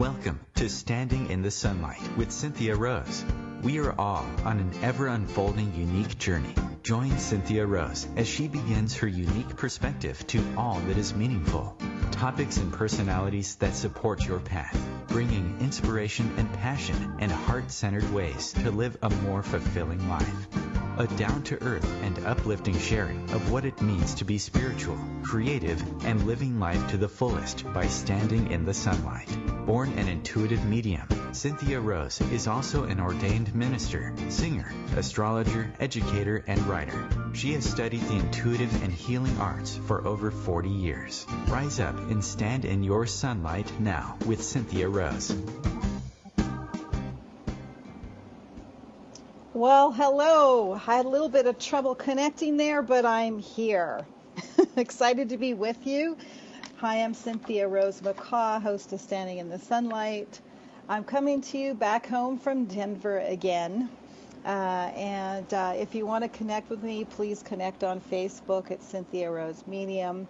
Welcome to Standing in the Sunlight with Cynthia Rose. We are all on an ever-unfolding unique journey. Join Cynthia Rose as she begins her unique perspective to all that is meaningful. Topics and personalities that support your path, bringing inspiration and passion and heart-centered ways to live a more fulfilling life. A down-to-earth and uplifting sharing of what it means to be spiritual, creative, and living life to the fullest by standing in the sunlight. Born an intuitive medium, Cynthia Rose is also an ordained minister, singer, astrologer, educator, and writer. She has studied the intuitive and healing arts for over 40 years. Rise up and stand in your sunlight now with Cynthia Rose. Well, hello. I had a little bit of trouble connecting there, but I'm here. Excited to be with you. Hi, I'm Cynthia Rose McCaw, host of Standing in the Sunlight. I'm coming to you back home from Denver again. And if you want to connect with me, please connect on Facebook at Cynthia Rose Medium,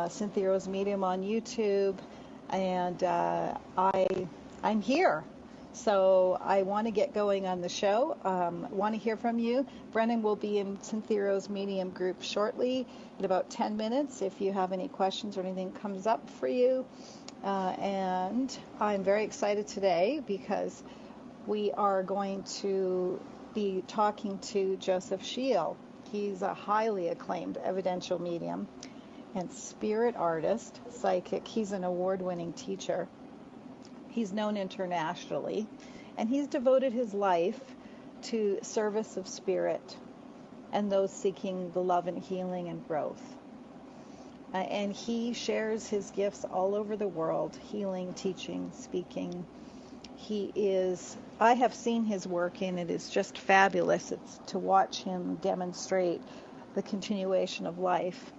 Cynthia Rose Medium on YouTube. And I'm here. So I want to get going on the show. Want to hear from you. Brennan will be in Cynthia Rose Medium group shortly in about 10 minutes if you have any questions or anything comes up for you. And I'm very excited today because we are going to be talking to Joe Shiel. He's a highly acclaimed evidential medium and spirit artist, psychic. He's an award-winning teacher. He's known internationally, and he's devoted his life to service of spirit and those seeking the love and healing and growth. And he shares his gifts all over the world, healing, teaching, speaking. I have seen his work, and it is just fabulous. It's to watch him demonstrate the continuation of life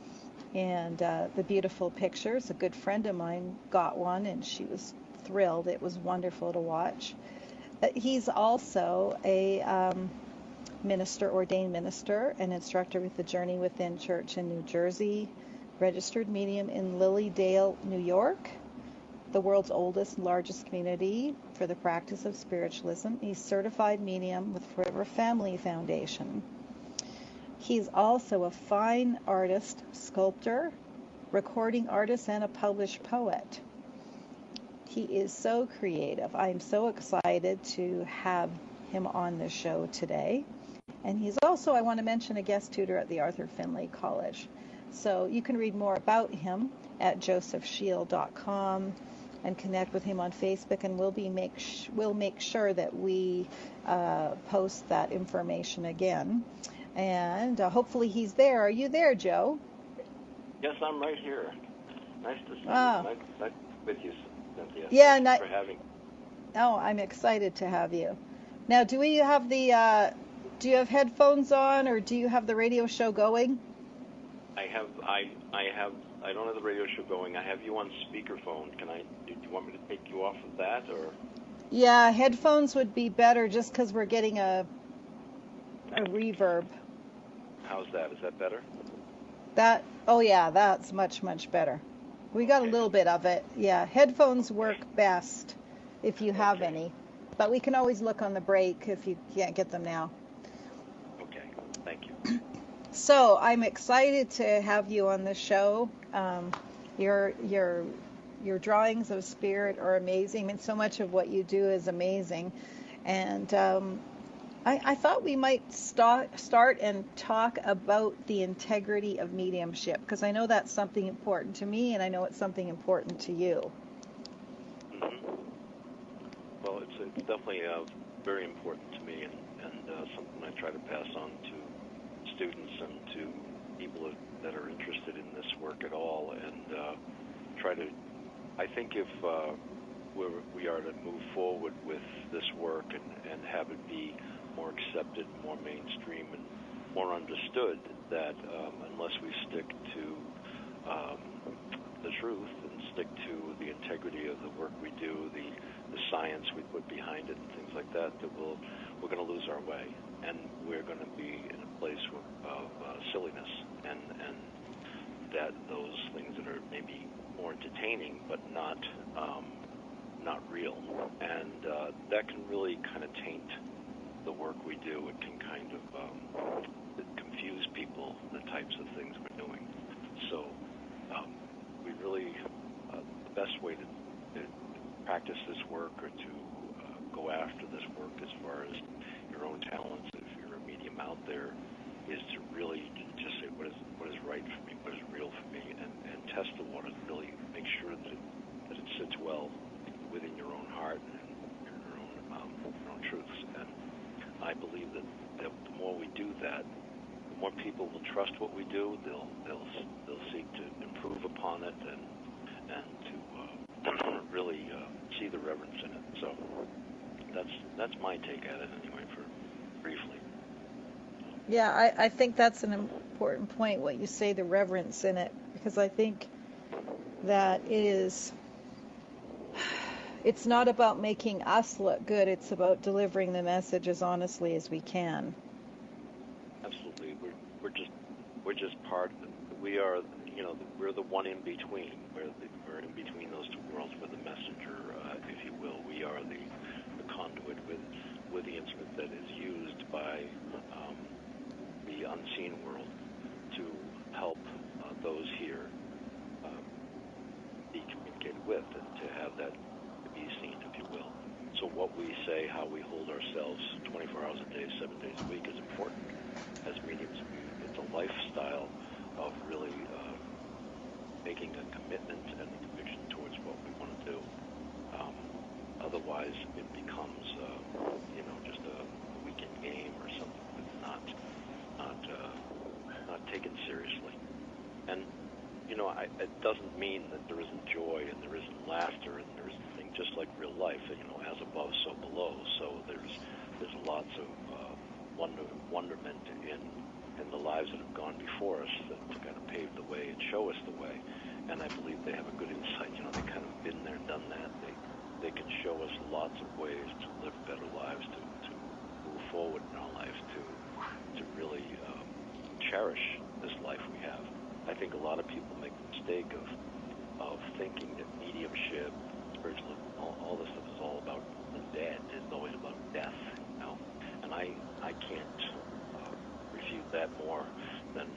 and the beautiful pictures. A good friend of mine got one, and she was thrilled. It was wonderful to watch. He's also a ordained minister, and instructor with the Journey Within Church in New Jersey, registered medium in Lilydale, New York, the world's oldest and largest community for the practice of spiritualism. He's certified medium with Forever Family Foundation. He's also a fine artist, sculptor, recording artist, and a published poet. He is so creative. I'm so excited to have him on the show today. And he's also, I want to mention, a guest tutor at the Arthur Findlay College. So you can read more about him at josephshiel.com and connect with him on Facebook, and we'll make sure that we post that information again. And hopefully he's there. Are you there, Joe? Yes, I'm right here. Nice to see you. Nice with you, Cynthia. Yeah, Thanks for having. Oh, I'm excited to have you. Now, do you have headphones on, or do you have the radio show going? I don't have the radio show going. I have you on speakerphone. Do you want me to take you off of that, or? Yeah, headphones would be better, just because we're getting a reverb. How's that? Is that better? That's much, much better. We got a little bit of it. Yeah, headphones work best if you have any. But we can always look on the break if you can't get them now. Okay, thank you. So I'm excited to have you on the show. Your drawings of spirit are amazing, and so much of what you do is amazing. And I thought we might start and talk about the integrity of mediumship, because I know that's something important to me, and I know it's something important to you. Mm-hmm. Well, it's definitely very important to me, and something I try to pass on to students and to people that are interested in this work at all, and I think if we are to move forward with this work and have it be more accepted, more mainstream, and more understood, that unless we stick to the truth and stick to the integrity of the work we do, the science we put behind it, and things like that, we're going to lose our way, and we're going to be in a place of silliness, and that those things that are maybe more entertaining but not not real, and that can really kind of taint the work we do. It can kind of confuse people, the types of things we're doing. So we really, the best way to practice this work or to go after this work as far as your own talents, if you're a medium out there, is to really just say what is right for me, what is real for me, and test the waters, really make sure that it sits well within your own heart and your own truths. And I believe that the more we do that, the more people will trust what we do. They'll seek to improve upon it and to really see the reverence in it. So that's my take at it anyway, for briefly. Yeah, I think that's an important point, what you say, the reverence in it, because I think that it's not about making us look good, it's about delivering the message as honestly as we can. Absolutely. We're just part of it. We are, we're the one in between. We're in between those two worlds. We're the messenger, if you will. We are the conduit with the instrument that is used by the unseen world to help those here be communicated with, and to have that be seen, if you will. So what we say, how we hold ourselves 24 hours a day, 7 days a week is important. As mediums, it's a lifestyle of really making a commitment and a conviction towards what we want to do. Otherwise, it becomes, just a weekend game or something that's not taken seriously. And it doesn't mean that there isn't joy and there isn't laughter and there isn't things, just like real life. As above, so below. So there's lots of wonderment in the lives that have gone before us that kind of pave the way and show us the way. And I believe they have a good insight. They kind of been there, done that. They can show us lots of ways to live better lives, to move forward in our life, to really cherish this life we have. I think a lot of people make the mistake of thinking that mediumship, spiritualism, all this stuff is all about the dead. It's always about death, And I can't refute that more than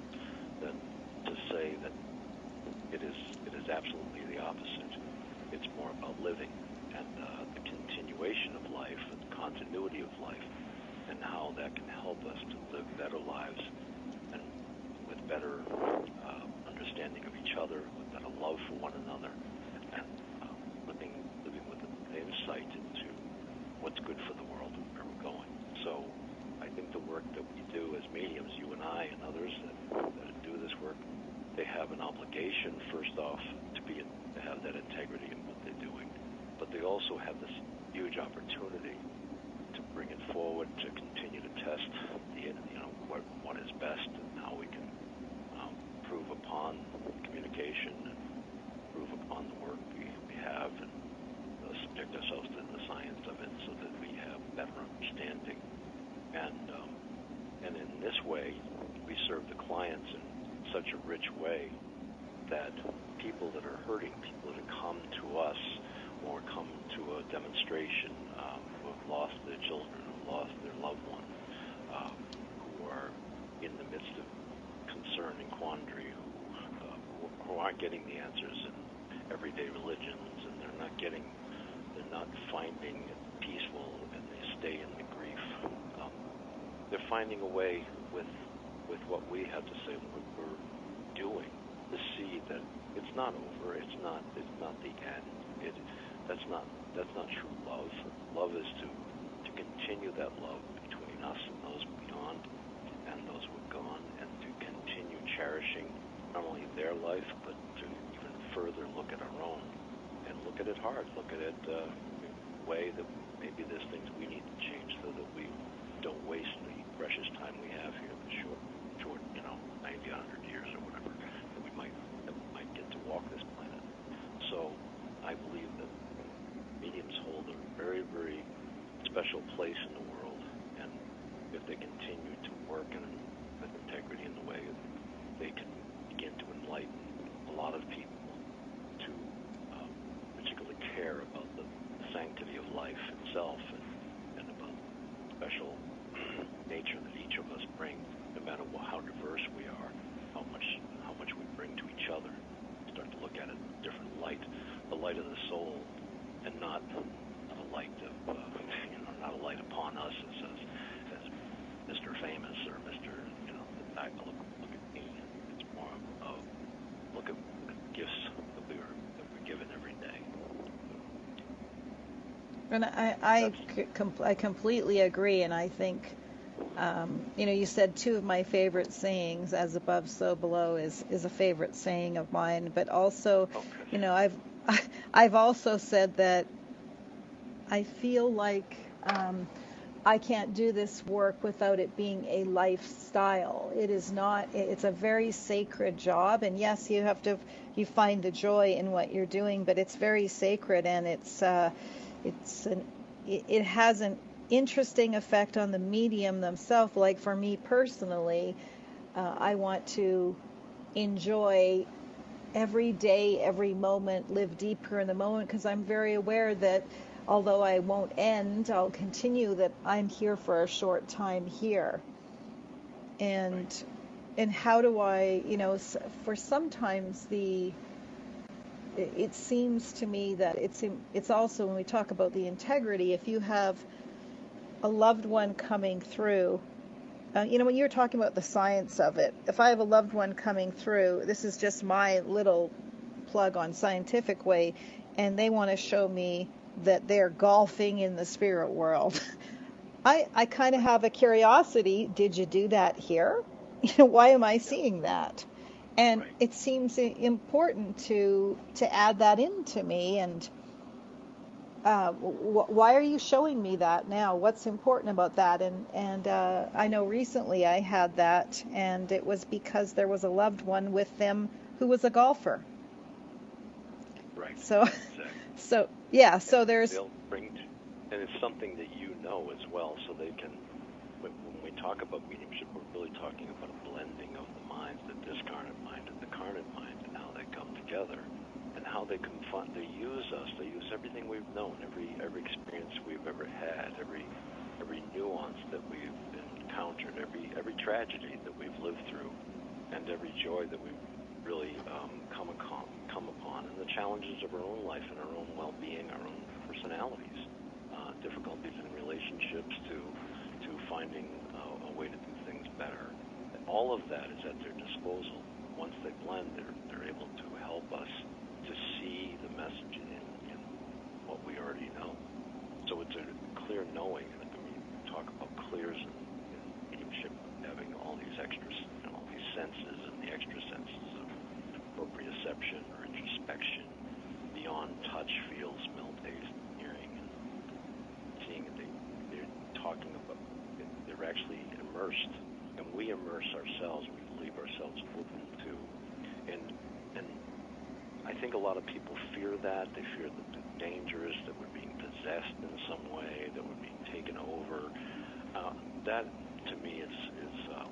to say that it is absolutely the opposite. It's more about living and the continuation of life and the continuity of life, and how that can help us to live better lives and with better understanding of each other, with better love for one another, and living with an insight into what's good for the world and where we're going. So I think the work that we do as mediums, you and I and others that do this work, they have an obligation, first off, to have that integrity in what they're doing. But they also have this huge opportunity to bring it forward, to continue to test what is best and how we can improve upon communication and improve upon the work we have, and subject ourselves to the science of it so that we have better understanding. And in this way, we serve the clients in such a rich way that people that are hurting, people that have come to us or come to a demonstration, who have lost their children, who have lost their loved one, who are in the midst of concern and quandary, who aren't getting the answers in everyday religions, and they're not finding it peaceful, and they stay in the grief. They're finding a way with what we have to say, what we're doing, to see that it's not over. It's not the end. That's not true love. Love is to continue that love between us and those beyond, and those who have gone, and to continue cherishing not only their life, but to even further look at our own, and look at it hard. Look at it in a way that maybe there's things we need to change so that we don't waste the precious time we have here, the short 90, 100 years or whatever that we might get to walk this planet. So I believe that mediums hold a very, very special place in the world, and if they continue to work with integrity in the way that they can begin to enlighten a lot of people to particularly care about the back and look at me. It's more of look at the gifts that we're given every day. And I completely agree, and I think, you said two of my favorite sayings, "As above, so below," is a favorite saying of mine. But also, Okay. I've also said that I feel like I can't do this work without it being a lifestyle. It is not. It's a very sacred job, and yes, you find the joy in what you're doing, but it's very sacred, and it has an interesting effect on the medium themselves. Like for me personally, I want to enjoy every day, every moment, live deeper in the moment, because I'm very aware that although I won't end, I'll continue, that I'm here for a short time here. And Right. and how do I, for sometimes it seems to me that it's also, when we talk about the integrity, if you have a loved one coming through, when you're talking about the science of it, if I have a loved one coming through, this is just my little plug on Scientific Way, and they want to show me that they're golfing in the spirit world. I kind of have a curiosity. Did you do that here? Why am I Yeah. seeing that? And Right. it seems important to add that into me. And why are you showing me that now? What's important about that? And I know recently I had that, and it was because there was a loved one with them who was a golfer. Right. So, Exactly. so yeah. And So there's they'll and it's something that you know as well, so they can. When we talk about mediumship, we're really talking about a blending of the minds, the discarnate mind and the carnot mind, and how they come together, and how they use us. They use everything we've known, every experience we've ever had, every nuance that we've encountered, every tragedy that we've lived through, and every joy that we've really come upon, and the challenges of our own life and our own well-being, our own personalities, difficulties in relationships, to finding a way to do things better. All of that is at their disposal. Once they blend, they're able to help us to see the message in what we already know. So it's a clear knowing. I mean, talk about clears in mediumship, having all these extras, all these senses, and the extra senses of proprioception or introspection, beyond touch, feel, smell, taste, hearing, and seeing. They're talking about. They're actually immersed, and we immerse ourselves. We leave ourselves open to, and I think a lot of people fear that. They fear that it's dangerous, that we're being possessed in some way, that we're being taken over. That, to me, is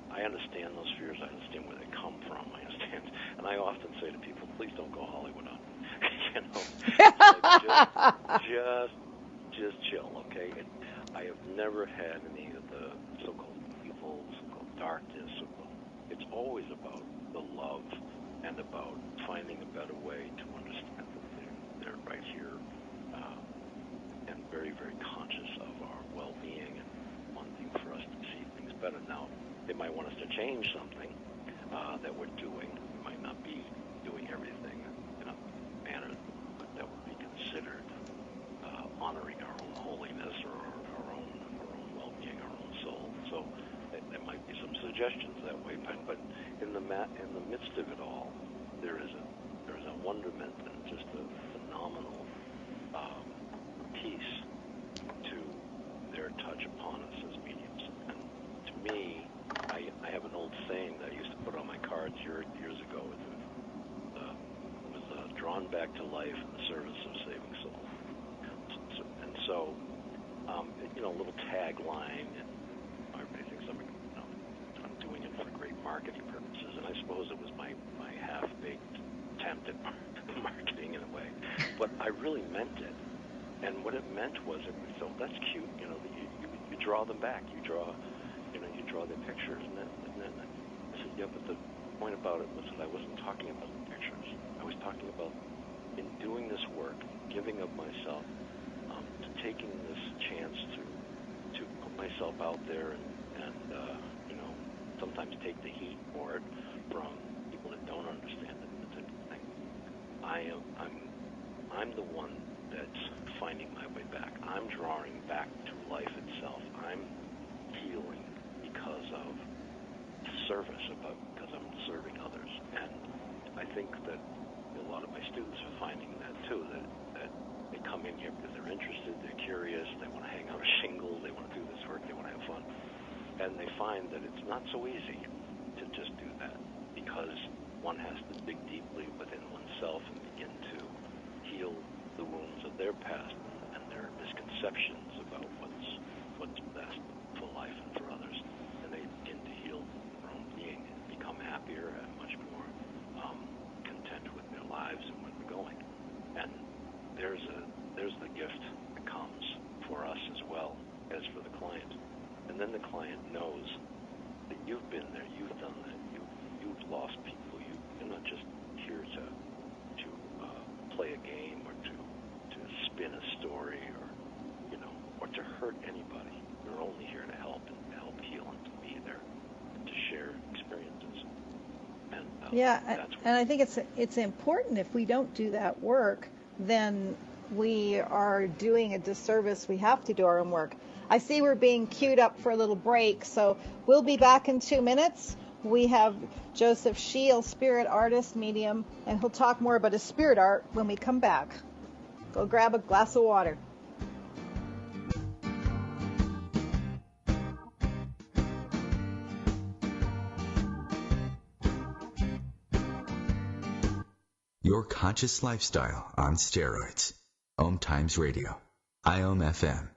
I understand those fears. I understand where they come from. I understand, and I often say to people, please don't go Hollywood on me. It's like just chill, okay? And I have never had any of the so-called evil, so-called darkness. It's always about the love and about finding a better way to understand that they're right here, and very, very conscious of our well-being and wanting for us to see things better. Now, they might want us to change something that we're doing. We might not be doing everything in a manner that would be considered honoring our own holiness or our own well-being, our own soul. So there might be some suggestions that way, but in the midst of it all, there is a wonderment and just a phenomenal peace to their touch upon us as mediums. And to me, I have an old saying that I used to put on my cards years ago. It was drawn back to life in the service of saving souls. And so, a little tagline, and everybody thinks I'm doing it for great marketing purposes, and I suppose it was my half-baked attempt at marketing in a way, but I really meant it. And what it meant was, everybody thought, that's cute, you draw them back, you draw their pictures, and then I said, yeah, but the point about it was that I wasn't talking about the pictures. I was talking about, in doing this work, giving of myself, taking this chance to put myself out there and sometimes take the heat for it from people that don't understand it. It's interesting. I'm the one that's finding my way back. I'm drawing back to life itself. I'm healing because of service, because I'm serving others. And I think that a lot of my students are finding that too, that they come in here because they're interested, they're curious, they want to hang out a shingle, they want to do this work, they want to have fun. And they find that it's not so easy to just do that, because one has to dig deeply within oneself and begin to heal the wounds of their past and their misconceptions about what's best for life and for others. And they begin to heal their own being and become happier and much more content with their lives and where they're going. And there's the gift that comes for us as well as for the client. And then the client knows that you've been there, you've done that, you've lost people. You're not just here to play a game or to spin a story or to hurt anybody. You're only here to help and to help heal and to be there and to share experiences. And and I think it's important. If we don't do that work, then we are doing a disservice. We have to do our own work. I see we're being queued up for a little break, so we'll be back in 2 minutes. We have Joe Shiel, spirit artist, medium, and he'll talk more about his spirit art when we come back. Go grab a glass of water. Your conscious lifestyle on steroids. OMTimes Radio. IOM FM.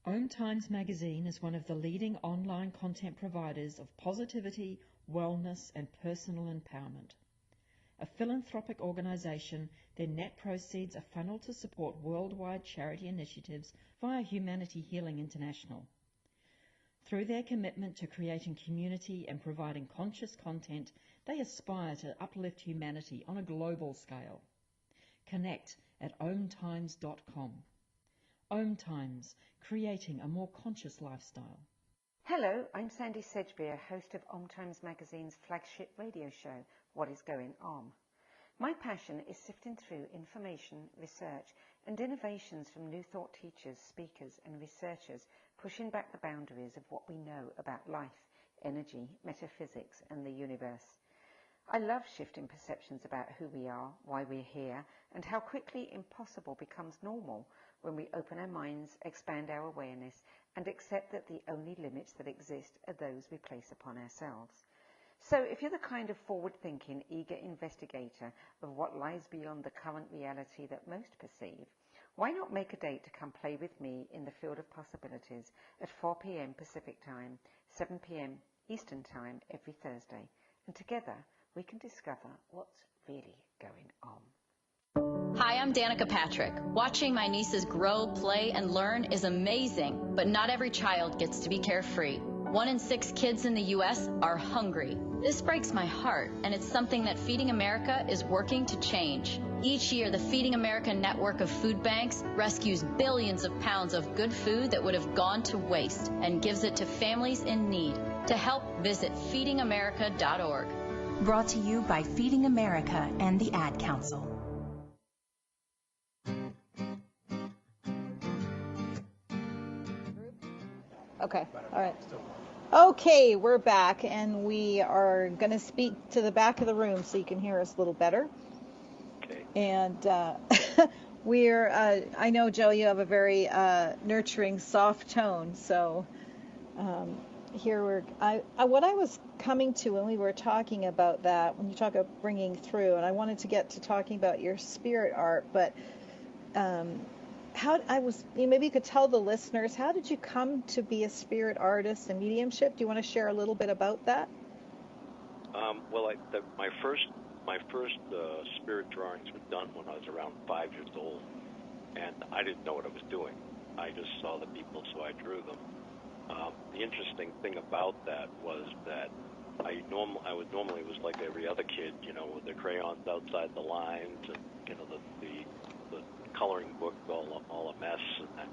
OMTimes magazine is one of the leading online content providers of positivity, wellness, and personal empowerment. A philanthropic organization, their net proceeds are funneled to support worldwide charity initiatives via Humanity Healing International. Through their commitment to creating community and providing conscious content, they aspire to uplift humanity on a global scale. Connect at OMTimes.com. OMTimes, creating a more conscious lifestyle. Hello, I'm Sandy Sedgbeer, host of OMTimes Magazine's flagship radio show, What is Going On. My passion is sifting through information, research, and innovations from new thought teachers, speakers, and researchers pushing back the boundaries of what we know about life, energy, metaphysics, and the universe. I love shifting perceptions about who we are, why we're here, and how quickly impossible becomes normal when we open our minds, expand our awareness, and accept that the only limits that exist are those we place upon ourselves. So if you're the kind of forward-thinking, eager investigator of what lies beyond the current reality that most perceive, why not make a date to come play with me in the field of possibilities at 4 p.m. Pacific Time, 7 p.m. Eastern Time every Thursday, and together we can discover what's really going on. Hi, I'm Danica Patrick. Watching my nieces grow, play, and learn is amazing, but not every child gets to be carefree. 1 in 6 kids in the U.S. are hungry. This breaks my heart, and it's something that Feeding America is working to change. Each year, the Feeding America network of food banks rescues billions of pounds of good food that would have gone to waste and gives it to families in need. To help, visit feedingamerica.org. Brought to you by Feeding America and the Ad Council. Okay, all right. Okay, we're back, and we are going to speak to the back of the room so you can hear us a little better. Okay. And I know, Joe, you have a very nurturing, soft tone, so here what I was coming to when we were talking about that, when you talk about bringing through, and I wanted to get to talking about your spirit art, but maybe you could tell the listeners, how did you come to be a spirit artist and mediumship? Do you want to share a little bit about that? My first spirit drawings were done when I was around 5 years old, and I didn't know what I was doing. I just saw the people, so I drew them. The interesting thing about that was that I was like every other kid, with the crayons outside the lines, and the coloring book all a mess, and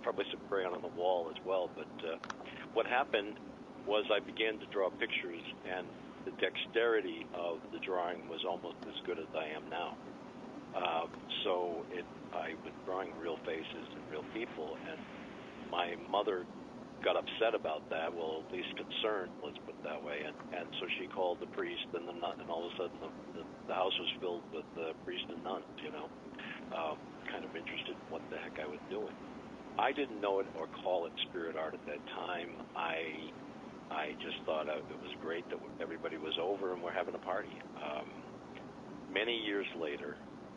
probably some crayon on the wall as well. But what happened was I began to draw pictures, and the dexterity of the drawing was almost as good as I am now. I was drawing real faces and real people, and my mother got upset about that, well, at least concerned, let's put it that way, and so she called the priest and the nun, and all of a sudden the house was filled with the priest and nuns, kind of interested in what the heck I was doing. I didn't know it or call it spirit art at that time. I just thought it was great that everybody was over and we're having a party. Many years later,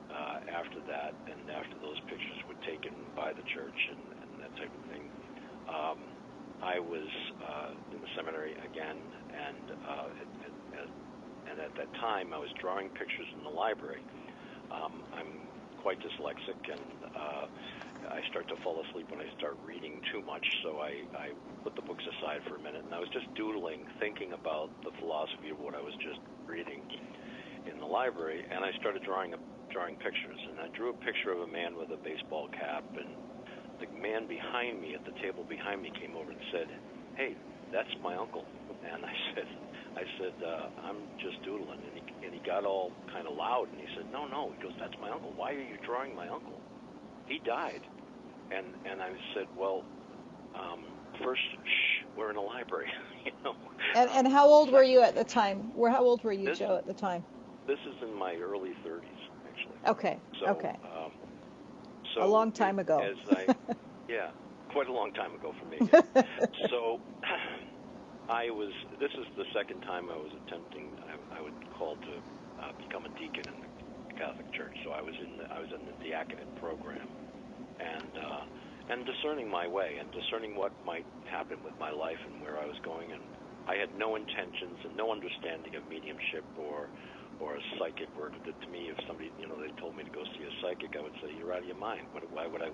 after that, and after those pictures were taken by the church and that type of thing, I was in the seminary again, and at that time I was drawing pictures in the library. I'm quite dyslexic, and I start to fall asleep when I start reading too much, so I put the books aside for a minute, and I was just doodling, thinking about the philosophy of what I was just reading in the library, and I started drawing pictures, and I drew a picture of a man with a baseball cap, and the man behind me, at the table behind me, came over and said, "Hey, that's my uncle." And I said, "I'm just doodling." And he got all kind of loud, and he said, No. He goes, "That's my uncle. Why are you drawing my uncle? He died." And I said, "Well, first, we're in a library, And how old were you at the time? How old were you, Joe, at the time? This is in my early 30s, actually. Okay. So, okay. So a long time ago. Yeah, quite a long time ago for me. So this is the second time I was attempting, I would call to become a deacon in the Catholic Church. So I was in the diaconate program, and discerning my way and discerning what might happen with my life and where I was going. And I had no intentions and no understanding of mediumship or psychic work. That to me, if somebody, they told me to go see a psychic, I would say, "You're out of your mind. Why would I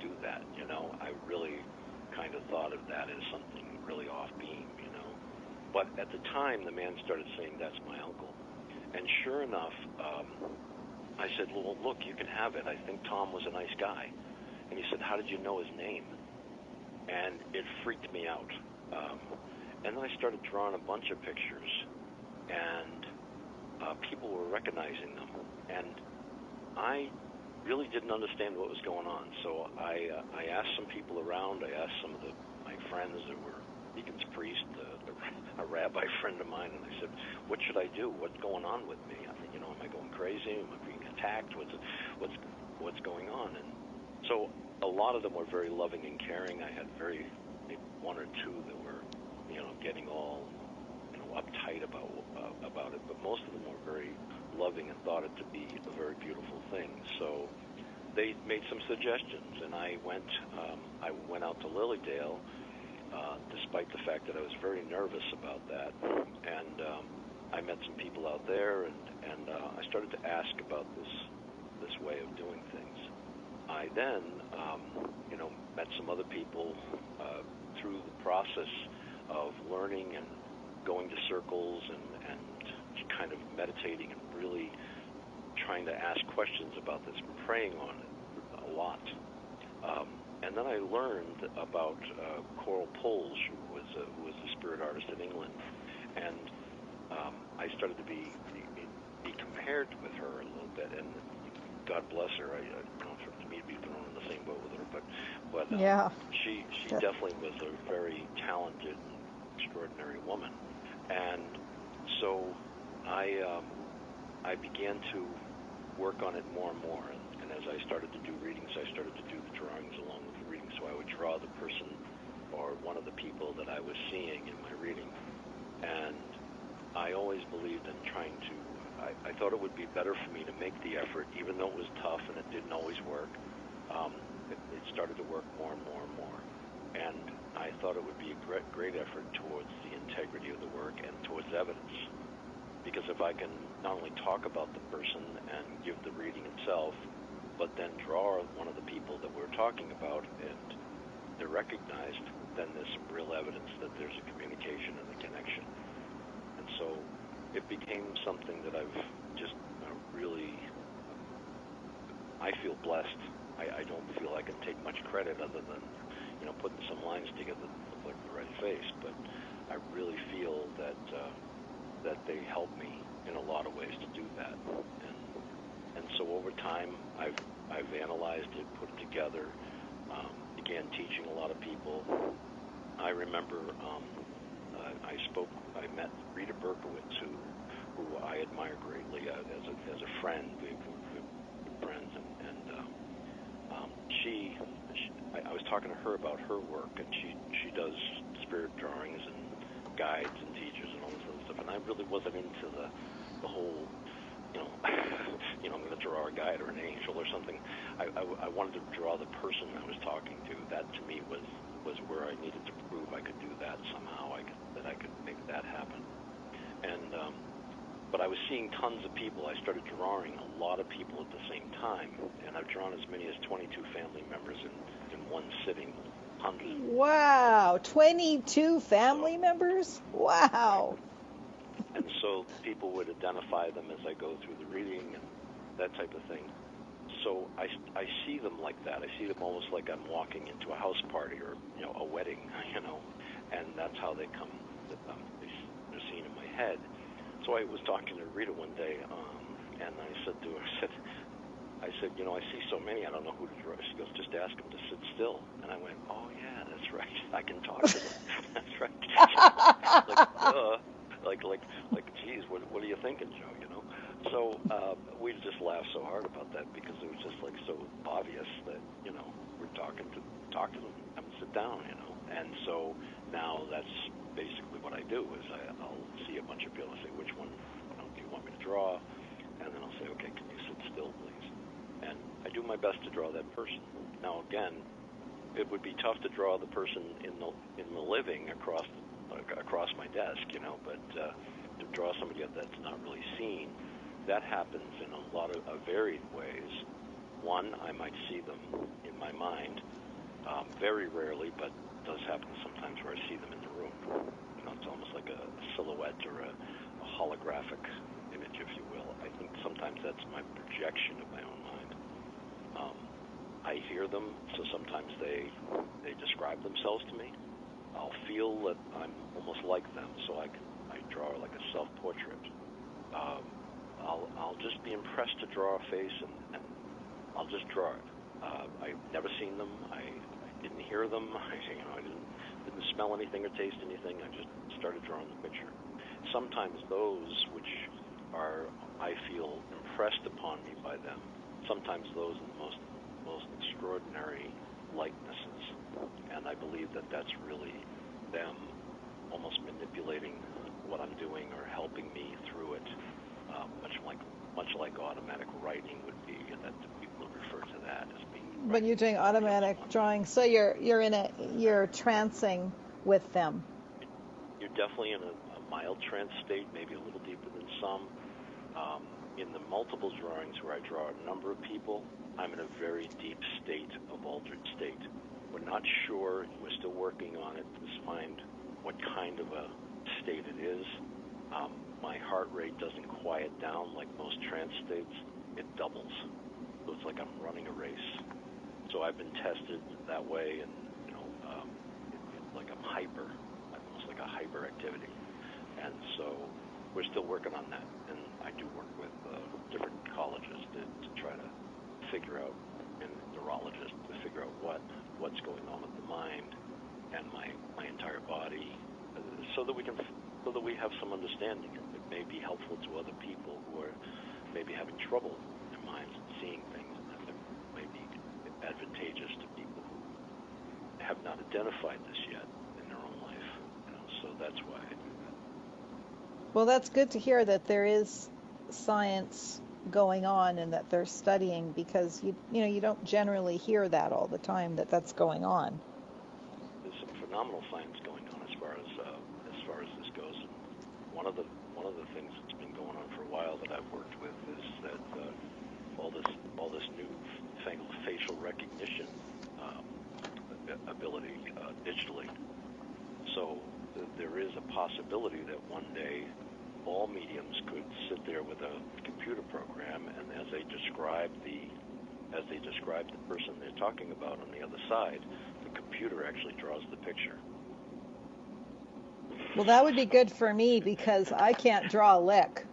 do that?" I really kind of thought of that as something really off beam, But at the time, the man started saying, "That's my uncle," and sure enough, I said, "Well, look, you can have it. I think Tom was a nice guy." And he said, "How did you know his name?" And it freaked me out. And then I started drawing a bunch of pictures, and people were recognizing them, and I really didn't understand what was going on. So I asked some people around. I asked some of my friends that were deacons, priests, a rabbi friend of mine, and I said, "What should I do? What's going on with me? Am I going crazy? Am I being attacked? What's going on?" And so a lot of them were very loving and caring. I had maybe one or two that were, getting all uptight about it, but most of them were very loving and thought it to be a very beautiful thing. So they made some suggestions, and I went out to Lilydale, despite the fact that I was very nervous about that, and I met some people out there, and I started to ask about this way of doing things. I then, met some other people through the process of learning and going to circles and kind of meditating and really trying to ask questions about this, praying on it a lot. And then I learned about Coral Poles, who was a spirit artist in England, and I started to be compared with her a little bit, and God bless her. I for me to be thrown in the same boat with her, but yeah, she definitely was a very talented and extraordinary woman, and so I began to work on it more and more, and as I started to do readings, I started to do the drawings along with the readings. So I would draw the person or one of the people that I was seeing in my reading, and I always believed in trying to. I thought it would be better for me to make the effort, even though it was tough and it didn't always work. It started to work more and more and more, and I thought it would be a great effort towards the integrity of the work and towards evidence. Because if I can not only talk about the person and give the reading itself, but then draw one of the people that we're talking about and they're recognized, then there's some real evidence that there's a communication and a connection. And so it became something that I've just really, I feel blessed. I don't feel I can take much credit other than, putting some lines together to put in the right face. But I really feel that that they help me in a lot of ways to do that. And so over time, I've analyzed it, put it together, began teaching a lot of people. I remember I met Rita Berkowitz, who I admire greatly as a friend. We're friends, and I was talking to her about her work, and she does spirit drawings and guides and teachers and all this other stuff. And I really wasn't into the whole, I'm going to draw a guide or an angel or something. I wanted to draw the person I was talking to. That to me was where I needed to prove I could do that somehow. That I could make that happen. And but I was seeing tons of people. I started drawing a lot of people at the same time, and I've drawn as many as 22 family members in one sitting. Hundreds. Wow, 22 family members? Wow. And so people would identify them as I go through the reading and that type of thing. So I see them like that. I see them almost like I'm walking into a house party or a wedding, and that's how they come. They're seen in my head. So I was talking to Rita one day, and I said to her, I said, I see so many, I don't know who to draw. She goes, just ask them to sit still. And I went, oh yeah, that's right. I can talk to them. That's right. like, geez, what are you thinking, Joe? So we just laughed so hard about that because it was just like so obvious that we're talk to them, have them sit down, And so now that's basically what I do is I'll see a bunch of people and say, which one do you want me to draw? And then I'll say, okay, can you sit still, please? And I do my best to draw that person. Now again, it would be tough to draw the person in the living across my desk, but to draw somebody that's not really seen, that happens in a lot of varied ways. One, I might see them in my mind, very rarely, but it does happen sometimes where I see them in the room. It's almost like a silhouette or a holographic image, if you will. I think sometimes that's my projection of my own mind. I hear them, so sometimes they describe themselves to me. I'll feel that I'm almost like them, so I draw like a self-portrait. I'll just be impressed to draw a face, and I'll just draw it. I've never seen them. I didn't hear them. I didn't smell anything or taste anything. I just started drawing the picture. Sometimes those which are, I feel, impressed upon me by them, sometimes those are the most extraordinary likenesses. And I believe that that's really them almost manipulating what I'm doing or helping me through it, much like automatic writing would be, and that people refer to that as being. But you're doing automatic drawing, so you're trancing with them. You're definitely in a mild trance state, maybe a little deeper than some. In the multiple drawings where I draw a number of people, I'm in a very deep state of altered state. We're not sure. We're still working on it to find what kind of a state it is. My heart rate doesn't quiet down like most trance states. It doubles. So it's like I'm running a race. So I've been tested that way, and it's like I'm hyper, almost like a hyperactivity. And so we're still working on that. And I do work with different colleges to try to figure out, and neurologists to figure out what's going on with the mind and my entire body, so that we have some understanding. It may be helpful to other people who are maybe having trouble in their minds and seeing things, and it may be advantageous to people who have not identified this yet in their own life. So that's why I do that. Well, that's good to hear that there is science going on and that they're studying, because you don't generally hear that all the time, that's going on. There's some phenomenal science going on as far as this goes. And one of the things that's been going on for a while that I've worked with is that all this new facial recognition ability digitally. So there is a possibility that one day all mediums could sit there with a computer program, and as they describe the person they're talking about on the other side, the computer actually draws the picture. Well, that would be good for me because I can't draw a lick.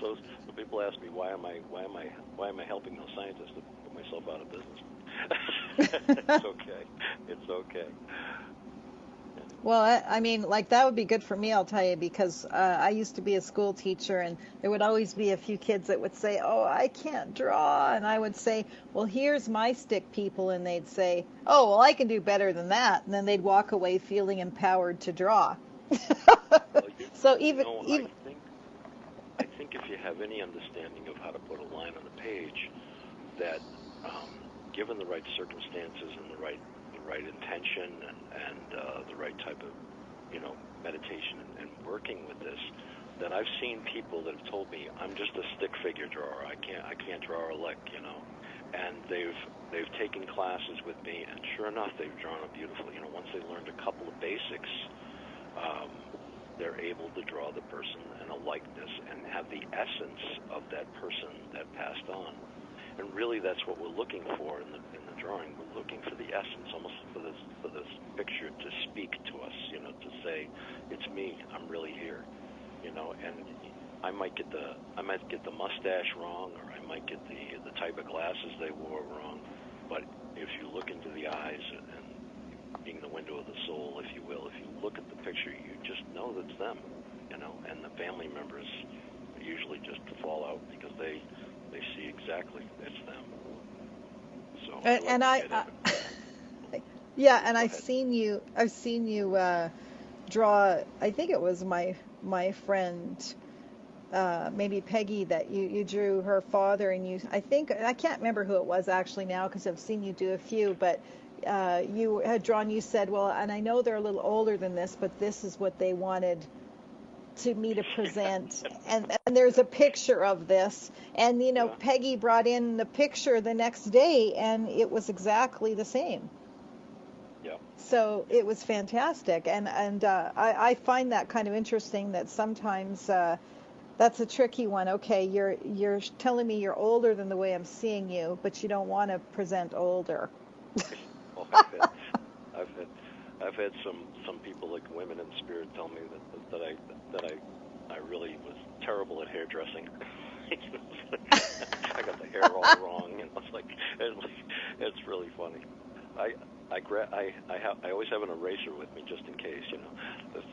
So people ask me why am I helping those scientists to put myself out of business? It's okay. It's okay. Well, I mean, like that would be good for me, I'll tell you, because I used to be a school teacher, and there would always be a few kids that would say, "Oh, I can't draw," and I would say, "Well, here's my stick, people," and they'd say, "Oh, well, I can do better than that," and then they'd walk away feeling empowered to draw. Well, So I think if you have any understanding of how to put a line on the page, that given the right circumstances and the right intention and the right type of meditation and working with this, that I've seen people that have told me I'm just a stick figure drawer. I can't draw a lick, and they've taken classes with me, and sure enough, they've drawn it beautifully. Once they learned a couple of basics, they're able to draw the person in a likeness and have the essence of that person that passed on. And really, that's what we're looking for in the drawing. We're looking for the essence, almost for this picture to speak to us, to say, "It's me. I'm really here," And I might get the mustache wrong, or I might get the type of glasses they wore wrong. But if you look into the eyes and being the window of the soul, if you will, if you look at the picture, you just know that's them, And the family members usually just fall out because they see exactly it's them. So I've seen you draw. I think it was my friend, maybe Peggy, that you drew her father, and I can't remember who it was actually now because I've seen you do a few, but you had drawn. You said, well, and I know they're a little older than this, but this is what they wanted to me to present, and there's a picture of this, and Peggy brought in the picture the next day, and it was exactly the same. Yeah. So it was fantastic, and I find that kind of interesting that sometimes that's a tricky one. Okay, you're telling me you're older than the way I'm seeing you, but you don't want to present older. Well, I've had some people, like women in spirit, tell me that I really was terrible at hairdressing. I got the hair all wrong, and it's really funny. I always have an eraser with me just in case, But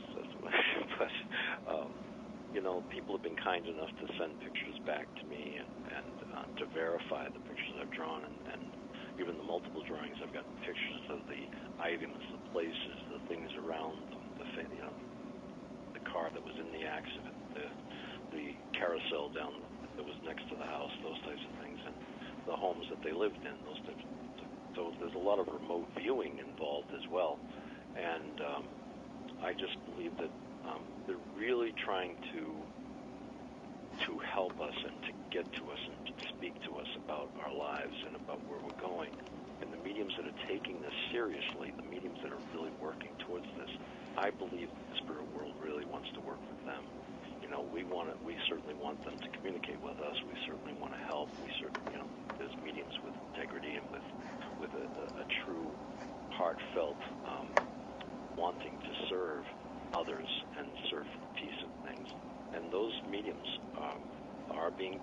people have been kind enough to send pictures back to me and to verify the pictures I've drawn, and even the multiple drawings. I've got pictures of the items, the places, the things around them, the car that was in the accident, the carousel down that was next to the house, those types of things, and the homes that they lived in, those types of things. So there's a lot of remote viewing involved as well, and I just believe that they're really trying to help us and to get to us and to speak to us about our lives and about where we're going. And the mediums that are taking this seriously, the mediums that are really working towards this, I believe the spirit world really wants to work with them. We certainly want them to communicate with us. We certainly want to help. We certainly, there's mediums with integrity and with a true, heartfelt wanting to serve others and serve for the peace of things. And those mediums are being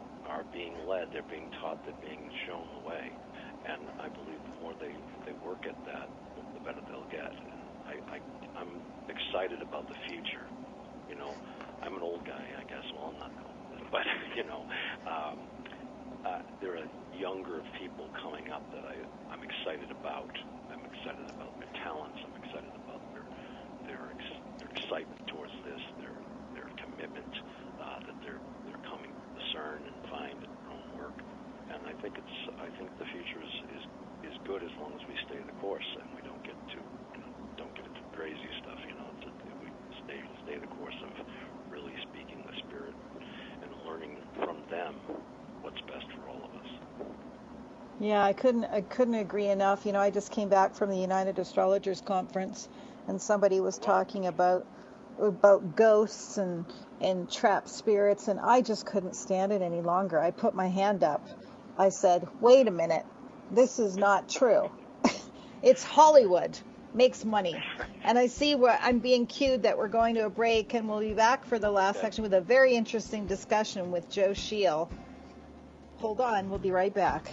led. They're being taught. They're being shown the way. And I believe the more they work at that, the better they'll get. And I'm excited about the future. I'm an old guy, I guess. Well, I'm not old, but there are younger people coming up that I'm excited about. I'm excited about their talents. I'm excited about their excitement towards this, their commitment, that they're coming to discern and find in their own work. And I think the future is good as long as we stay the course and we don't get into crazy stuff. We stay the course of really speaking the spirit and learning from them what's best for all of us. Yeah, I couldn't agree enough. I just came back from the United Astrologers Conference, and somebody was talking about ghosts and trapped spirits, and I just couldn't stand it any longer. I put my hand up. I said, "Wait a minute, this is not true. It's Hollywood. makes money. And I see what I'm being cued that we're going to a break, and we'll be back for the last section with a very interesting discussion with Joe Shiel. Hold on, we'll be right back.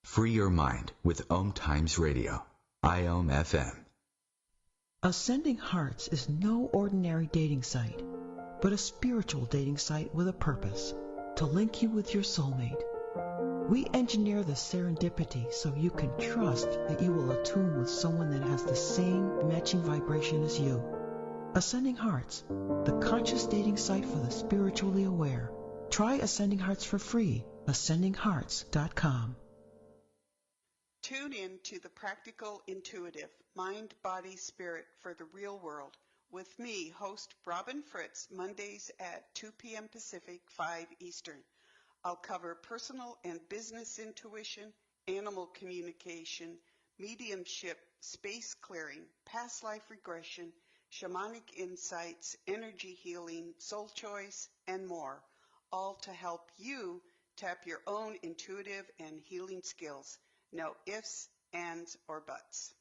Free your mind with OMTimes Radio, IOM FM. Ascending Hearts is no ordinary dating site, but a spiritual dating site with a purpose, to link you with your soulmate. We engineer the serendipity so you can trust that you will attune with someone that has the same matching vibration as you. Ascending Hearts, the conscious dating site for the spiritually aware. Try Ascending Hearts for free, ascendinghearts.com. Tune in to the Practical Intuitive, Mind, Body, Spirit for the Real World with me, host Robin Fritz, Mondays at 2 p.m. Pacific, 5 Eastern. I'll cover personal and business intuition, animal communication, mediumship, space clearing, past life regression, shamanic insights, energy healing, soul choice, and more, all to help you tap your own intuitive and healing skills. No ifs, ands, or buts.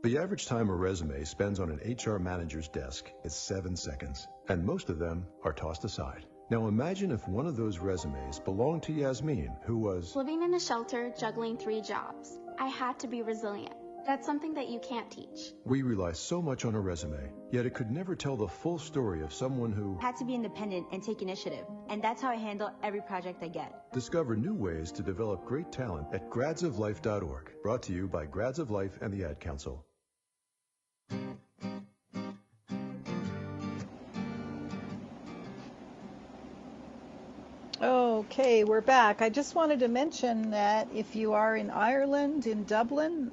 The average time a resume spends on an HR manager's desk is 7 seconds, and most of them are tossed aside. Now imagine if one of those resumes belonged to Yasmin, who was living in a shelter, juggling 3 jobs. I had to be resilient. That's something that you can't teach. We rely so much on a resume, yet it could never tell the full story of someone who had to be independent and take initiative. And that's how I handle every project I get. Discover new ways to develop great talent at gradsoflife.org. Brought to you by Grads of Life and the Ad Council. Okay, we're back. I just wanted to mention that if you are in Ireland, in Dublin,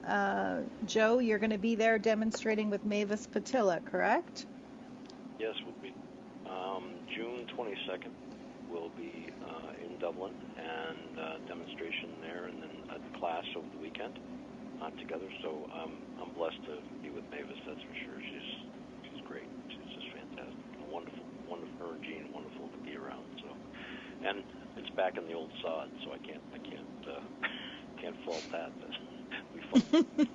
Joe, you're going to be there demonstrating with Mavis Patilla, correct? Yes, we'll be. June 22nd, we'll be in Dublin, and demonstration there, and then a class over the weekend together. So I'm blessed to be with Mavis, that's for sure. She's great. She's just fantastic. Wonderful, her and Jean, wonderful to be around. So, and it's back in the old sod, so I can't fault that. It'll be fun.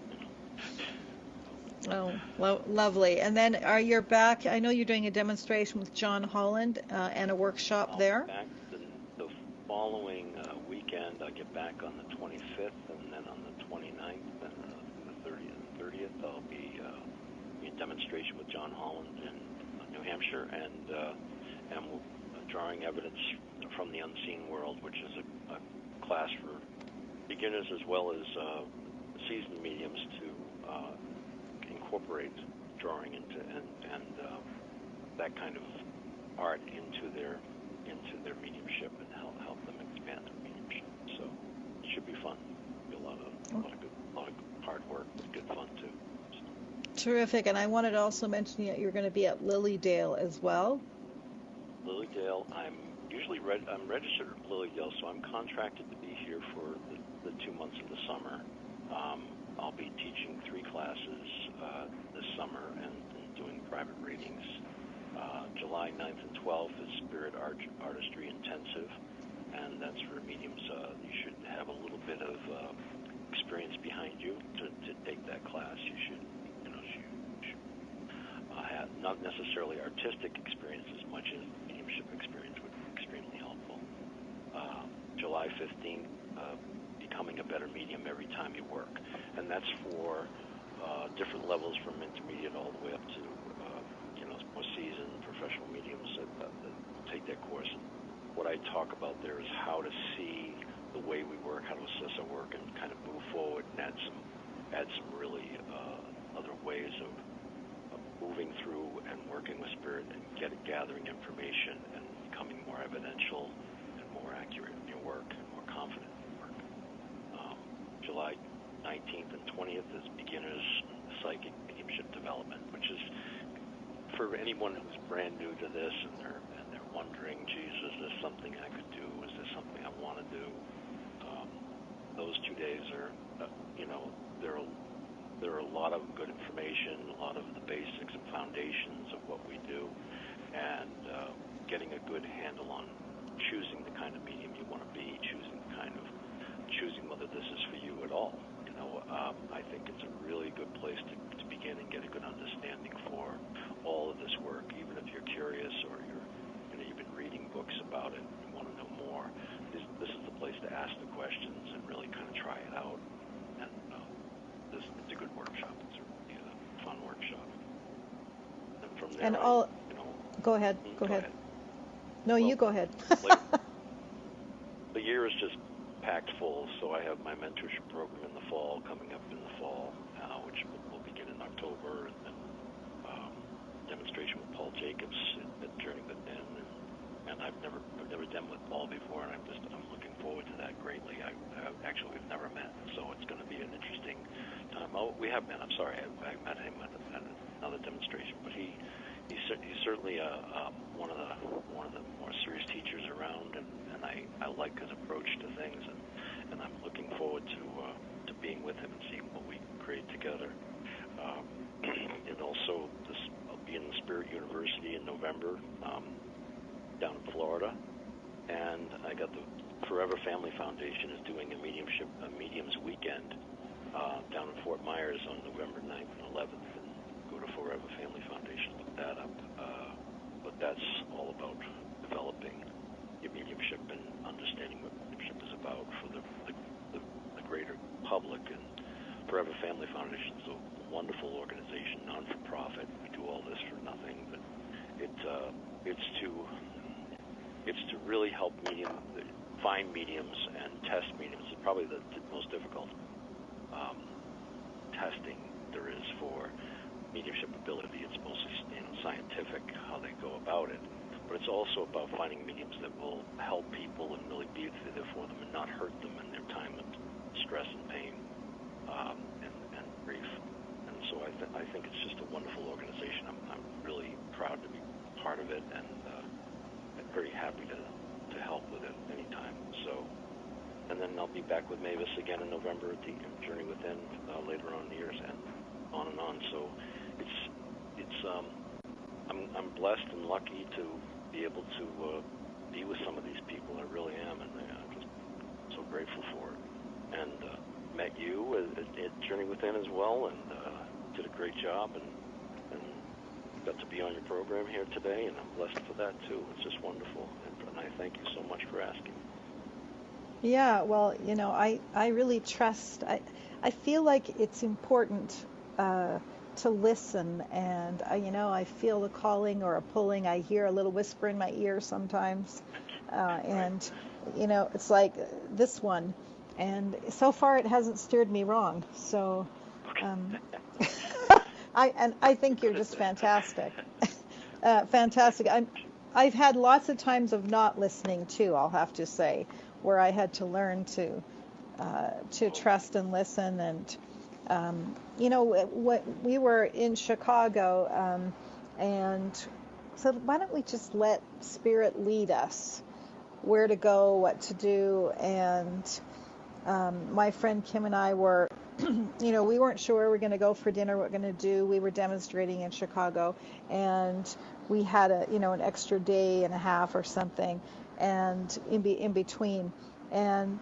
Oh, lovely. And then you're back. I know you're doing a demonstration with John Holland and a workshop there. Back the following weekend. I get back on the 25th, and then on the 29th and the 30th, I'll be in demonstration with John Holland in New Hampshire, and we'll drawing evidence from the unseen world, which is a class for beginners as well as seasoned mediums to incorporate drawing into and that kind of art into their mediumship and help them expand their mediumship. So it should be fun. Be a lot of hard work, but good fun too. So. Terrific. And I wanted to also mention that you're going to be at Lilydale as well. Lilydale, I'm registered at Lilydale, so I'm contracted to be here for the 2 months of the summer. I'll be teaching 3 classes this summer and doing private readings. July 9th and 12th is Spirit Artistry Intensive, and that's for mediums. You should have a little bit of experience behind you to take that class. You should have not necessarily artistic experience as much as mediumship experience would be extremely helpful. July 15th, becoming a better medium every time you work, and that's for different levels from intermediate all the way up to more seasoned professional mediums that take that course. And what I talk about there is how to see the way we work, how to assess our work, and kind of move forward and add some really other ways of moving through and working with spirit and gathering information and becoming more evidential and more accurate in your work and more confident in your work. July 19th and 20th is beginners psychic mediumship development, which is for anyone who's brand new to this and they're wondering, geez, is this something I could do? Is this something I want to do? Those 2 days are, there are a lot of good information, a lot of the basics and foundations of what we do, and getting a good handle on choosing the kind of medium you want to be, choosing whether this is for you at all. I think it's a really good place to begin and get a good understanding for all of this work, even if you're curious or you've been reading books about it and want to know more. This is the place to ask the questions and really kind of try it out. And it's a good workshop. It's a really fun workshop. And from there, go ahead. Go ahead. No, you go ahead. The year is just packed full, so I have my mentorship program in the fall, coming up in the fall, which will begin in October, and then demonstration with Paul Jacobs at Journey Within, and I've never done with Paul before, and I'm looking forward to that greatly. Actually, we've never met, so it's going to be an interesting time. Oh, we have met. I'm sorry, I met him at another demonstration, but he's certainly one of the more serious teachers around, and I like his approach to things, and I'm looking forward to being with him and seeing what we can create together. And also, I'll be in the Spirit University in November down in Florida, and I got the Forever Family Foundation is doing a mediums weekend down in Fort Myers on November 9th and 11th, and go to Forever Family Foundation, look that up. But that's all about developing your mediumship and understanding what mediumship is about for the greater public. And Forever Family Foundation is a wonderful organization, non-for-profit. We do all this for nothing, but it's to really help find mediums and test mediums. It's probably the most difficult testing there is for mediumship ability. It's mostly scientific how they go about it, but it's also about finding mediums that will help people and really be there for them and not hurt them in their time of stress and pain and grief. And so I think it's just a wonderful organization. I'm really proud to be part of it, and I'm very happy to help with it anytime. So, and then I'll be back with Mavis again in November at the Journey Within later on in the years, and on and on. So I'm blessed and lucky to be able to be with some of these people. I really am, and I'm just so grateful for it. And met you at Journey Within as well, and did a great job, and got to be on your program here today, and I'm blessed for that too. It's just wonderful, and I thank you so much for asking. Yeah, well, I really trust. I feel like it's important to listen, and I feel the calling or a pulling. I hear a little whisper in my ear sometimes, and it's like this one, and so far it hasn't steered me wrong. So I think you're just fantastic. Fantastic. I've had lots of times of not listening too, I'll have to say, where I had to learn to trust and listen. And we were in Chicago, and said, why don't we just let Spirit lead us where to go, what to do? And my friend Kim and I were, we weren't sure where we were going to go for dinner, what we're going to do. We were demonstrating in Chicago, and we had an extra day and a half or something, and in between. And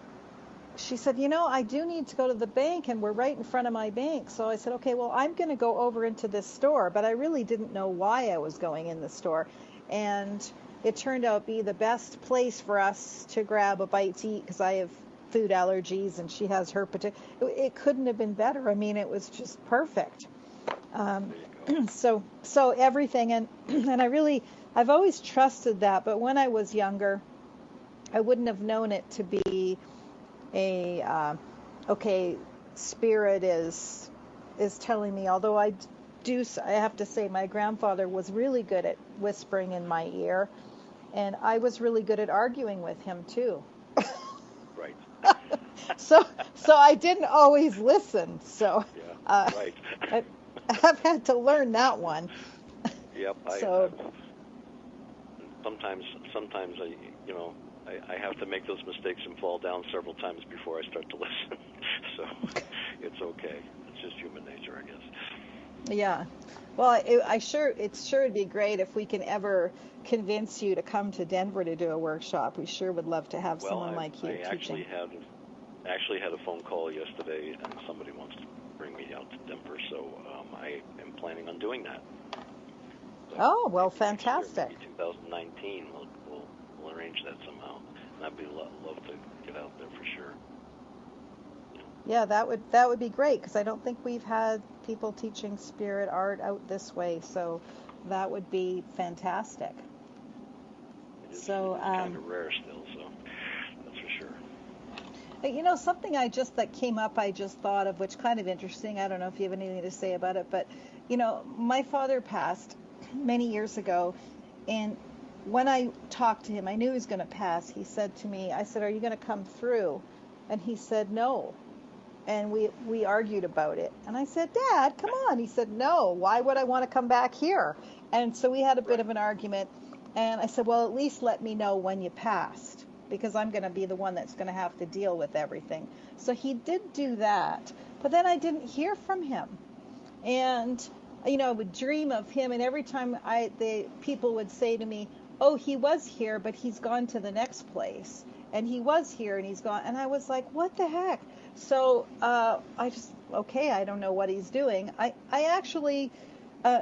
she said, I do need to go to the bank, and we're right in front of my bank. So I said, okay, well, I'm going to go over into this store, but I really didn't know why I was going in the store. And it turned out to be the best place for us to grab a bite to eat, because I have food allergies and she has her particular. It couldn't have been better. I mean, it was just perfect. So everything, and I've always trusted that. But when I was younger, I wouldn't have known it to be okay, Spirit is telling me. Although I have to say, my grandfather was really good at whispering in my ear, and I was really good at arguing with him too. Right. So I didn't always listen. So right. I've had to learn that one. Yep. Sometimes I have to make those mistakes and fall down several times before I start to listen. So it's okay. It's just human nature, I guess. Yeah. Well, it's sure would be great if we can ever convince you to come to Denver to do a workshop. We sure would love to have someone like you I teaching. actually had a phone call yesterday, and somebody wants to bring me out to Denver, so I am planning on doing that. So oh, well, fantastic. Maybe 2019, we'll arrange that somehow, and I'd love to get out there for sure. Yeah, that would be great, because I don't think we've had people teaching spirit art out this way, so that would be fantastic. It's kind of rare still, so that's for sure. You know, something that came up, I just thought of, which kind of interesting. I don't know if you have anything to say about it, but, you know, my father passed many years ago, and when I talked to him, I knew he was going to pass. He said to me, I said, "Are you going to come through?" And he said, "No." And we argued about it. And I said, "Dad, come on." He said, "No, why would I want to come back here?" And so we had a bit of an argument. And I said, "Well, at least let me know when you passed, because I'm going to be the one that's going to have to deal with everything." So he did do that. But then I didn't hear from him. And, you know, I would dream of him. And every time the people would say to me, "Oh, he was here, but he's gone to the next place. And he was here and he's gone." And I was like, what the heck? So I don't know what he's doing.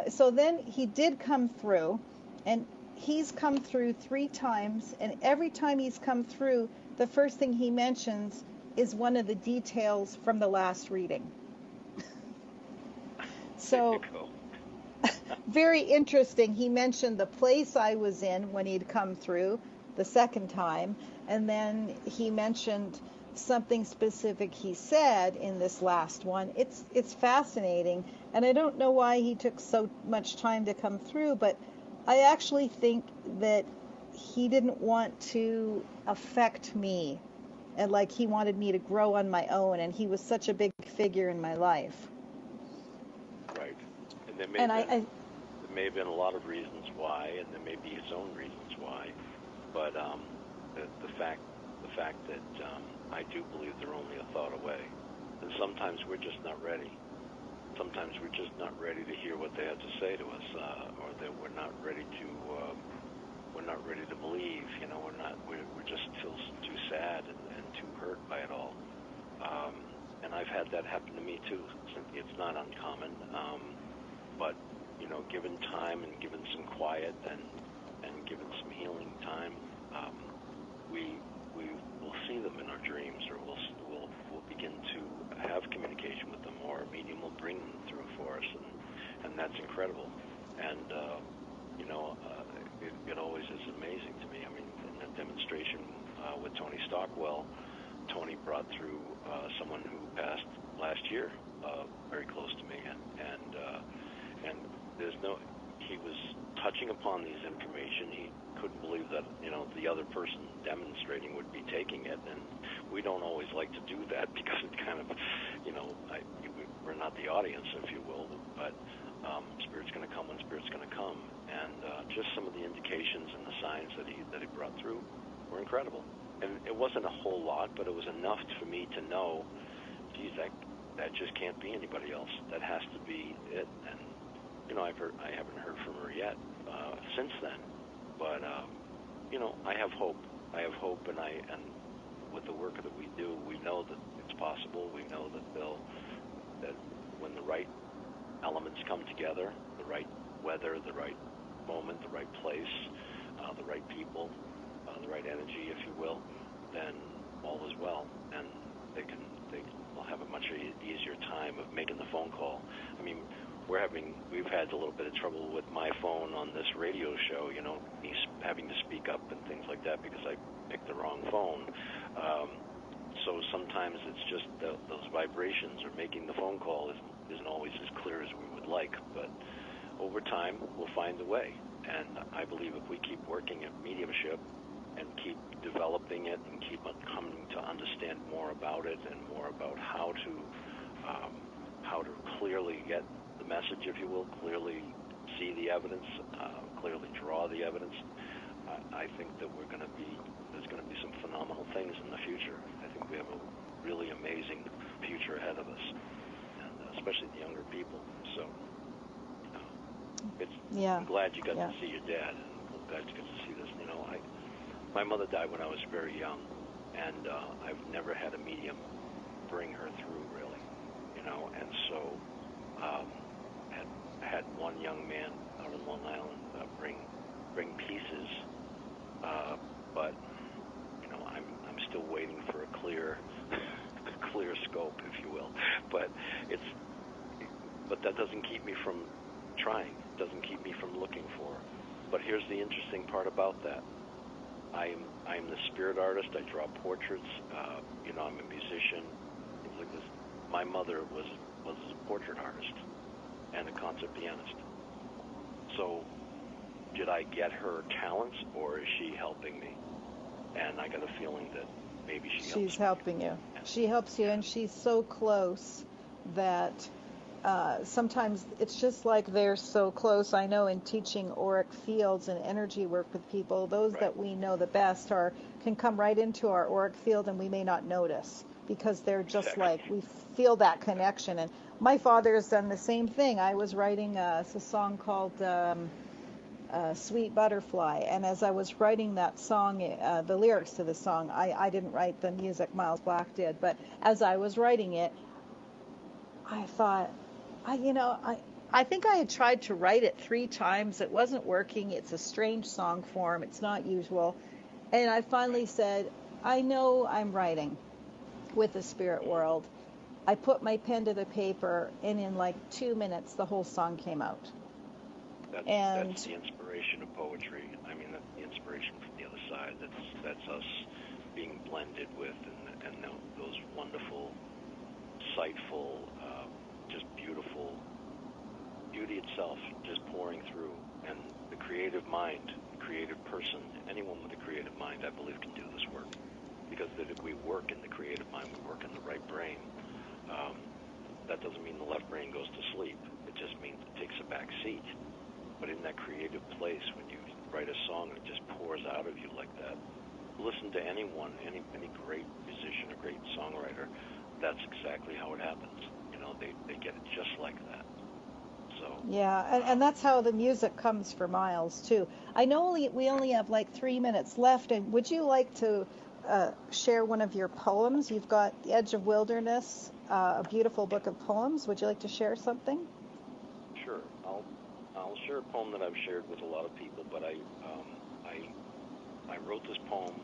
So then he did come through, and he's come through 3 times. And every time he's come through, the first thing he mentions is one of the details from the last reading. So very interesting. He mentioned the place I was in when he'd come through the second time, and then he mentioned something specific he said in this last one. It's fascinating, and I don't know why he took so much time to come through, but I actually think that he didn't want to affect me, and like he wanted me to grow on my own, and he was such a big figure in my life. Right. And there may have been a lot of reasons why, and there may be his own reasons why, but the fact that I do believe they're only a thought away, and sometimes we're just not ready. Sometimes we're just not ready to hear what they have to say to us, or that we're not ready to believe. You know, we're just feel too sad and too hurt by it all. And I've had that happen to me too. It's not uncommon, but you know, given time and given some quiet and given some healing time, we will see them in our dreams, or we'll begin to have communication with them, or a medium will bring them through for us, and that's incredible. And you know, it always is amazing to me. I mean, in that demonstration with Tony Stockwell, Tony brought through someone who passed last year, very close to me, and he was touching upon these information. He couldn't believe that, you know, the other person demonstrating would be taking it, and we don't always like to do that because it kind of, you know, we're not the audience, if you will, but Spirit's going to come when Spirit's going to come, and just some of the indications and the signs that he brought through were incredible. And it wasn't a whole lot, but it was enough for me to know, geez, that just can't be anybody else. That has to be it. And you know, I haven't heard from her yet since then, but you know, I have hope. I have hope, and with the work that we do, we know that it's possible. We know that when the right elements come together, the right weather, the right moment, the right place, the right people, the right energy, if you will, then all is well, and will have a much easier time of making the phone call. I mean, we've had a little bit of trouble with my phone on this radio show, you know, me having to speak up and things like that because I picked the wrong phone. So sometimes it's just those vibrations, or making the phone call isn't always as clear as we would like, but over time we'll find a way. And I believe if we keep working at mediumship and keep developing it and keep coming to understand more about it and more about how to clearly get the message, if you will, clearly see the evidence, clearly draw the evidence, I think that there's going to be some phenomenal things in the future. I think we have a really amazing future ahead of us, and especially the younger people. So I'm glad you got to see your dad. I'm glad you got to see this. You know, my mother died when I was very young, and I've never had a medium bring her through, really. You know, and so had one young man out on Long Island bring pieces, but you know, I'm still waiting for a clear scope, if you will. But that doesn't keep me from trying. It doesn't keep me from looking for. But here's the interesting part about that. I'm the spirit artist. I draw portraits. You know, I'm a musician. Things like this. My mother was a portrait artist and a concert pianist. So, did I get her talents, or is she helping me? And I got a feeling that maybe she's helping you. She helps you, and she's so close that sometimes it's just like they're so close. I know in teaching auric fields and energy work with people, those that we know the best can come right into our auric field, and we may not notice because they're just like, we feel that connection. And my father has done the same thing. I was writing a song called Sweet Butterfly, and as I was writing that song, the lyrics to the song, I didn't write the music, Miles Black did, but as I was writing it, I thought, I think I had tried to write it 3 times. It wasn't working. It's a strange song form. It's not usual. And I finally said, I know I'm writing with the spirit world. I put my pen to the paper, and in like 2 minutes, the whole song came out. That's the inspiration of poetry. I mean, that's the inspiration from the other side. That's us being blended with, and those wonderful, insightful, just beautiful beauty itself, just pouring through. And the creative mind, creative person, anyone with a creative mind, I believe, can do this work. Because if we work in the creative mind, we work in the right brain. That doesn't mean the left brain goes to sleep. It just means it takes a back seat. But in that creative place, when you write a song and it just pours out of you like that, listen to anyone, any great musician or great songwriter, that's exactly how it happens. You know, they get it just like that. So yeah, and that's how the music comes for Miles too. I know we only have like 3 minutes left, and would you like to share one of your poems? You've got The Edge of Wilderness, a beautiful book of poems. Would you like to share something? Sure. I'll share a poem that I've shared with a lot of people, but I wrote this poem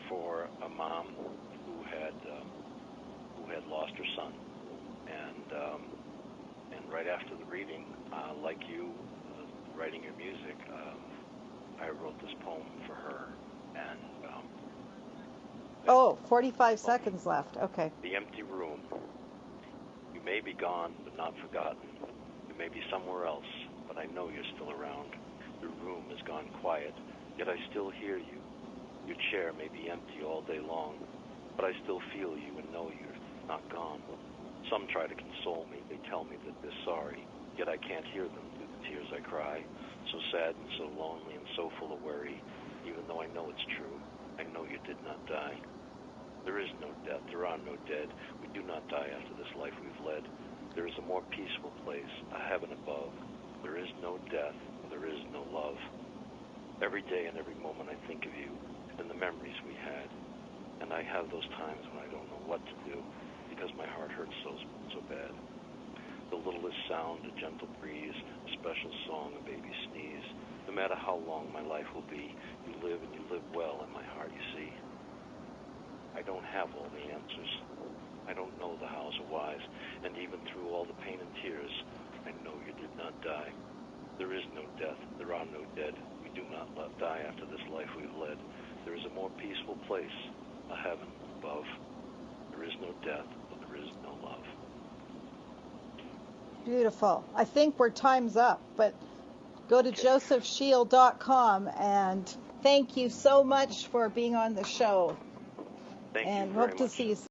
for a mom who had lost her son, and right after the reading, like you, writing your music, I wrote this poem for her, and 45 seconds left. Okay. The empty room. You may be gone, but not forgotten. You may be somewhere else, but I know you're still around. Your room has gone quiet, yet I still hear you. Your chair may be empty all day long, but I still feel you and know you're not gone. Some try to console me. They tell me that they're sorry, yet I can't hear them through the tears I cry. So sad and so lonely and so full of worry. Even though I know it's true, I know you did not die. There is no death. There are no dead. We do not die after this life we've led. There is a more peaceful place, a heaven above. There is no death. There is no love. Every day and every moment I think of you and the memories we had. And I have those times when I don't know what to do because my heart hurts so bad. The littlest sound, a gentle breeze, a special song, a baby sneeze. No matter how long my life will be, you live and you live well in my heart, you see. I don't have all the answers. I don't know the hows or whys, and even through all the pain and tears, I know you did not die. There is no death. There are no dead. We do not die after this life we've led. There is a more peaceful place, a heaven above. There is no death, but there is no love. Beautiful. I think we're time's up, but go to josephshiel.com, and thank you so much for being on the show. Thank and you very hope to much. see you soon.